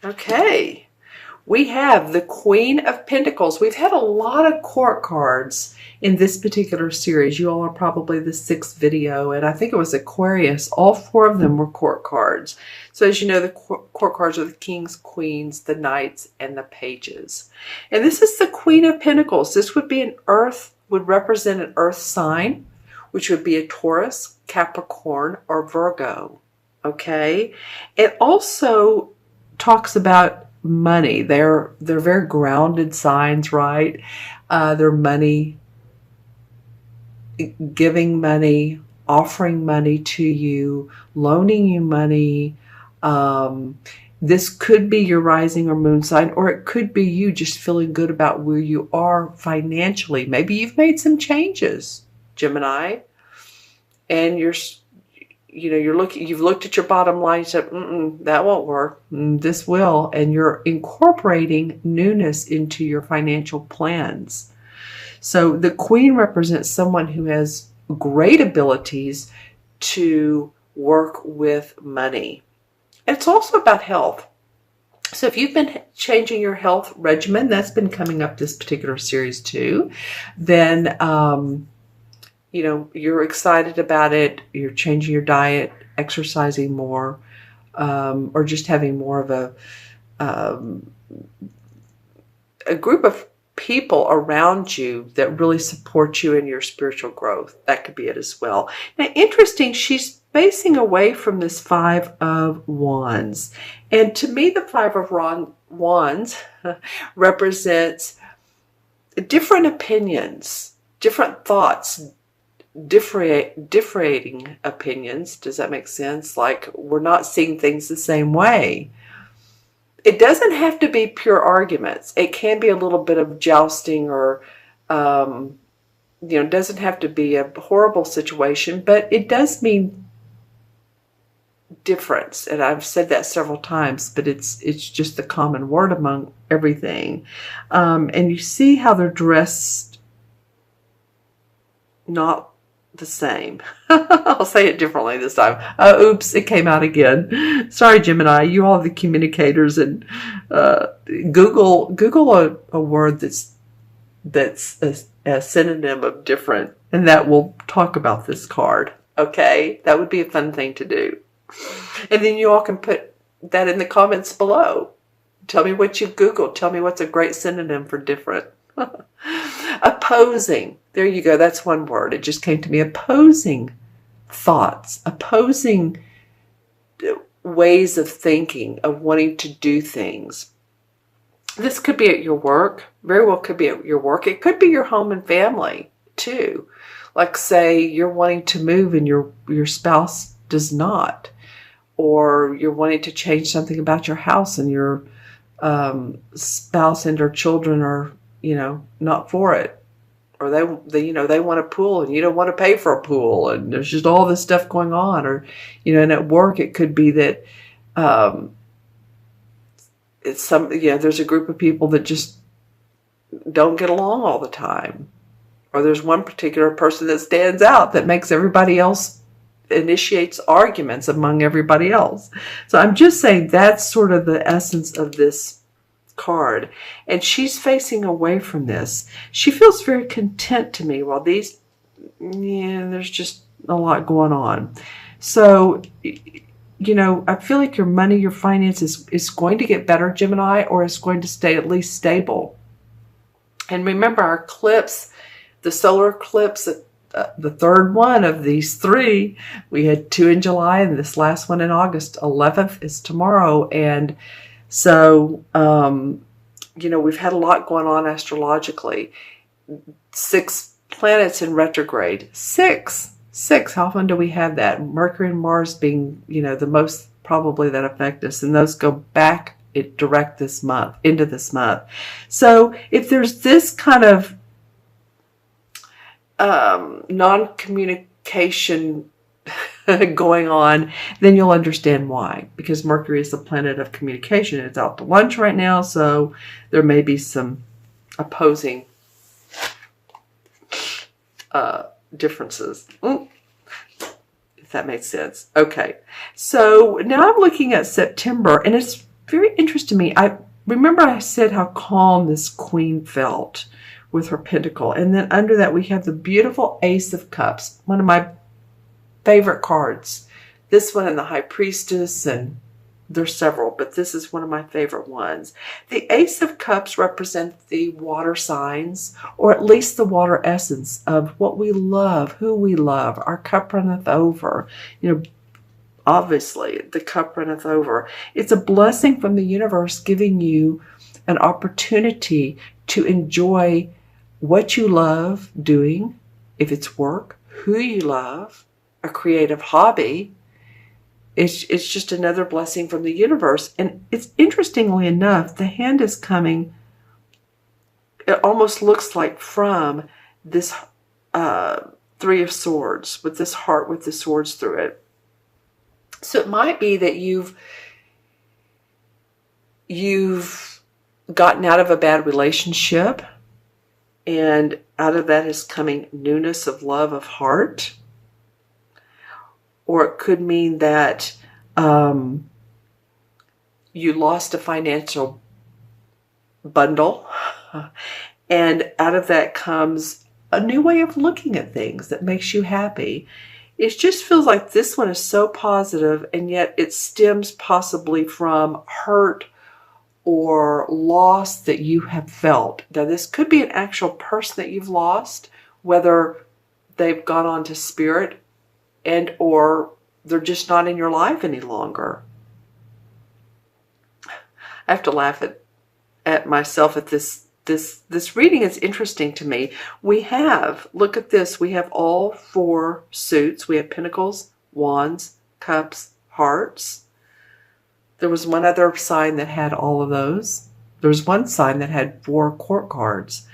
Okay, we have the Queen of Pentacles. We've had a lot of court cards in this particular series. You all are probably the 6th video, and I think it was Aquarius. All 4 of them were court cards. So as you know, the court cards are the kings, queens, the knights, and the pages. And this is the Queen of Pentacles. This would be would represent an earth sign, which would be a Taurus, Capricorn, or Virgo. Okay, it also talks about money. They're very grounded signs, right? They're money, giving money, offering money to you, loaning you money. This could be your rising or moon sign, or it could be you just feeling good about where you are financially. Maybe you've made some changes, Gemini, and you've looked at your bottom line and said, that won't work. This will. And you're incorporating newness into your financial plans. So the Queen represents someone who has great abilities to work with money. And it's also about health. So if you've been changing your health regimen, that's been coming up this particular series too, then you're excited about it, you're changing your diet, exercising more, or just having more of a group of people around you that really support you in your spiritual growth. That could be it as well. Now, interesting, she's facing away from this 5 of Wands. And to me, the 5 of Wands represents different opinions, different thoughts, differing opinions. Does that make sense? Like, we're not seeing things the same way. It doesn't have to be pure arguments. It can be a little bit of jousting, or it doesn't have to be a horrible situation, but it does mean difference. And I've said that several times, but it's just the common word among everything. And you see how they're dressed not the same. I'll say it differently this time. Oops, it came out again. Sorry, Gemini. You all are the communicators, and Google a word that's a synonym of different, and that will talk about this card. Okay, that would be a fun thing to do. And then you all can put that in the comments below. Tell me what you've Googled. Tell me what's a great synonym for different. Opposing. There you go. That's one word. It just came to me. Opposing thoughts. Opposing ways of thinking, of wanting to do things. This could be at your work. Very well could be at your work. It could be your home and family too. Like, say you're wanting to move and your spouse does not. Or you're wanting to change something about your house and your spouse and your children are not for it, or they want a pool and you don't want to pay for a pool, and there's just all this stuff going on. Or and at work it could be that there's a group of people that just don't get along all the time, or there's one particular person that stands out that makes everybody else, initiates arguments among everybody else. So I'm just saying that's sort of the essence of this card. And she's facing away from this. She feels very content to me, while these, there's just a lot going on. So, I feel like your money, your finances is going to get better, Gemini, or it's going to stay at least stable. And remember, our eclipse, the solar eclipse, the third one of these 3, we had 2 in July and this last one in August. 11th is tomorrow. And so, we've had a lot going on astrologically. 6 planets in retrograde. 6. How often do we have that? Mercury and Mars being, the most probably that affect us. And those go back into this month. So if there's this kind of non-communication going on, then you'll understand why. Because Mercury is the planet of communication. It's out to lunch right now, so there may be some opposing differences. If that makes sense. Okay, so now I'm looking at September, and it's very interesting to me. I remember I said how calm this queen felt with her pentacle. And then under that, we have the beautiful Ace of Cups, one of my favorite cards. This one and the High Priestess, and there's several, but this is one of my favorite ones. The Ace of Cups represent the water signs, or at least the water essence of what we love, who we love. Our cup runneth over. Obviously, the cup runneth over. It's a blessing from the universe giving you an opportunity to enjoy what you love doing, if it's work, who you love, a creative hobby. It's just another blessing from the universe. And it's interestingly enough, the hand is coming, it almost looks like from this Three of Swords, with this heart with the swords through it. So it might be that you've gotten out of a bad relationship, and out of that is coming newness of love of heart. Or it could mean that you lost a financial bundle, and out of that comes a new way of looking at things that makes you happy. It just feels like this one is so positive, and yet it stems possibly from hurt or loss that you have felt. Now, this could be an actual person that you've lost, whether they've gone on to spirit and or they're just not in your life any longer. I have to laugh at myself at this reading. Is interesting to me. We have, look at this, we have all four suits. We have pentacles, wands, cups, hearts. There was one other sign that had all of those. There was one sign that had 4 court cards.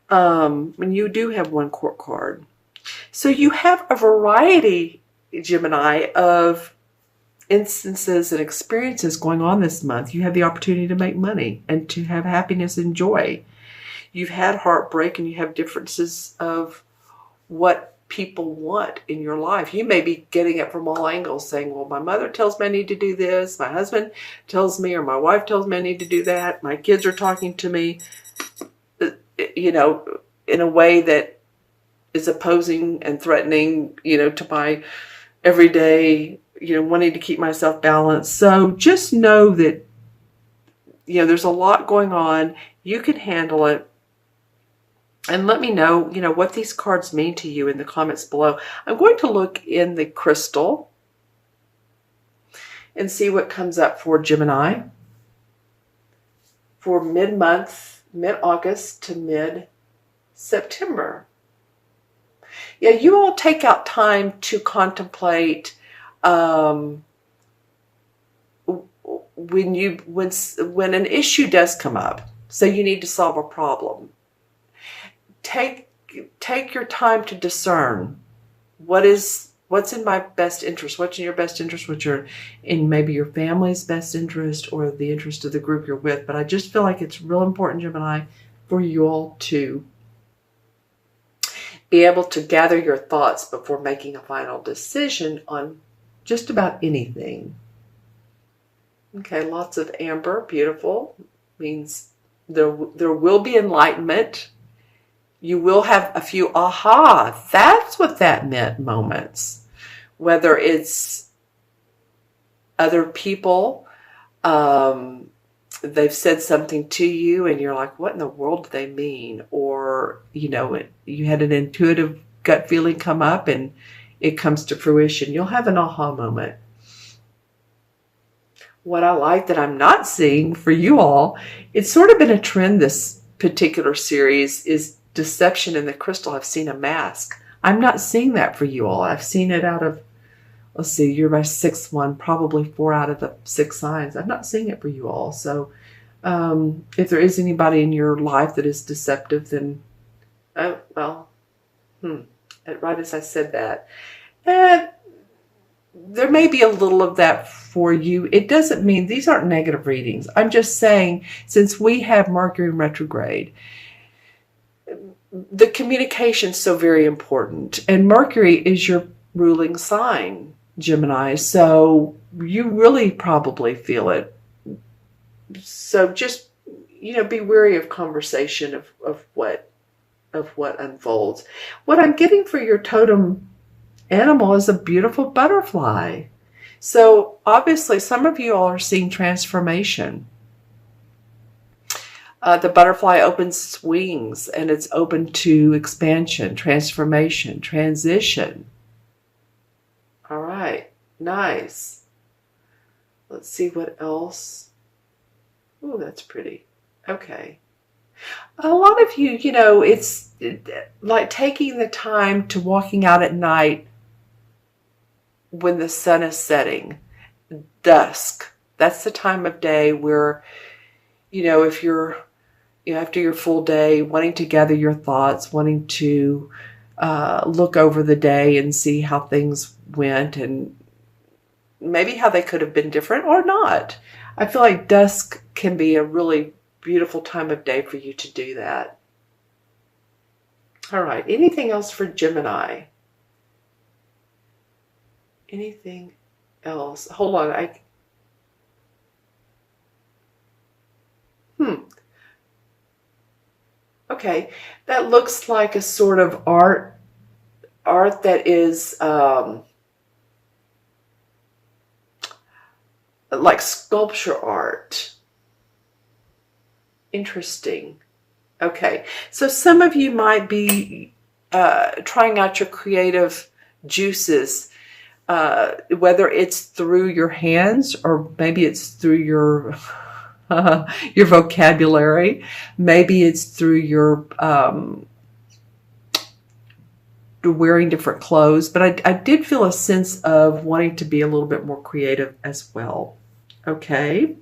And you do have 1 court card. So you have a variety, Gemini, of instances and experiences going on this month. You have the opportunity to make money and to have happiness and joy. You've had heartbreak, and you have differences of what people want in your life. You may be getting it from all angles, saying, well, my mother tells me I need to do this, my husband tells me, or my wife tells me I need to do that, my kids are talking to me, in a way that is opposing and threatening, to my everyday, wanting to keep myself balanced. So just know that, there's a lot going on. You can handle it. And let me know, what these cards mean to you in the comments below. I'm going to look in the crystal and see what comes up for Gemini for mid-month, mid-August to mid-September. Yeah, you all take out time to contemplate when an issue does come up. So you need to solve a problem. Take your time to discern what's in my best interest, what's in your best interest, what's in maybe your family's best interest or the interest of the group you're with. But I just feel like it's real important, Gemini, for you all to be able to gather your thoughts before making a final decision on just about anything. Okay, lots of amber, beautiful, means there will be enlightenment. You will have a few aha, that's what that meant moments. Whether it's other people, they've said something to you and you're like, what in the world do they mean? Or, you had an intuitive gut feeling come up and it comes to fruition. You'll have an aha moment. What I like that I'm not seeing for you all, it's sort of been a trend this particular series, is deception in the crystal. I've seen a mask. I'm not seeing that for you all. I've seen it out of, let's see, you're my 6th one, probably 4 out of the 6 signs. I'm not seeing it for you all. So if there is anybody in your life that is deceptive, then, right as I said that, there may be a little of that for you. It doesn't mean, these aren't negative readings. I'm just saying, since we have Mercury in retrograde, the communication is so very important. And Mercury is your ruling sign, Gemini. So you really probably feel it So just, be wary of conversation of what unfolds. What I'm getting for your totem animal is a beautiful butterfly. So obviously some of you all are seeing transformation. The butterfly opens its wings and it's open to expansion, transformation, transition. All right, nice. Let's see what else. Ooh, that's pretty. Okay. A lot of you, it's like taking the time to walking out at night when the sun is setting, dusk. That's the time of day where, if you're, after your full day, wanting to gather your thoughts, wanting to look over the day and see how things went and maybe how they could have been different or not. I feel like dusk can be a really beautiful time of day for you to do that. All right. Anything else for Gemini? Anything else? Hold on. Okay. That looks like a sort of art that is like sculpture art. Interesting. Okay. So some of you might be trying out your creative juices, whether it's through your hands or maybe it's through your your vocabulary. Maybe it's through your wearing different clothes. But I did feel a sense of wanting to be a little bit more creative as well. Okay.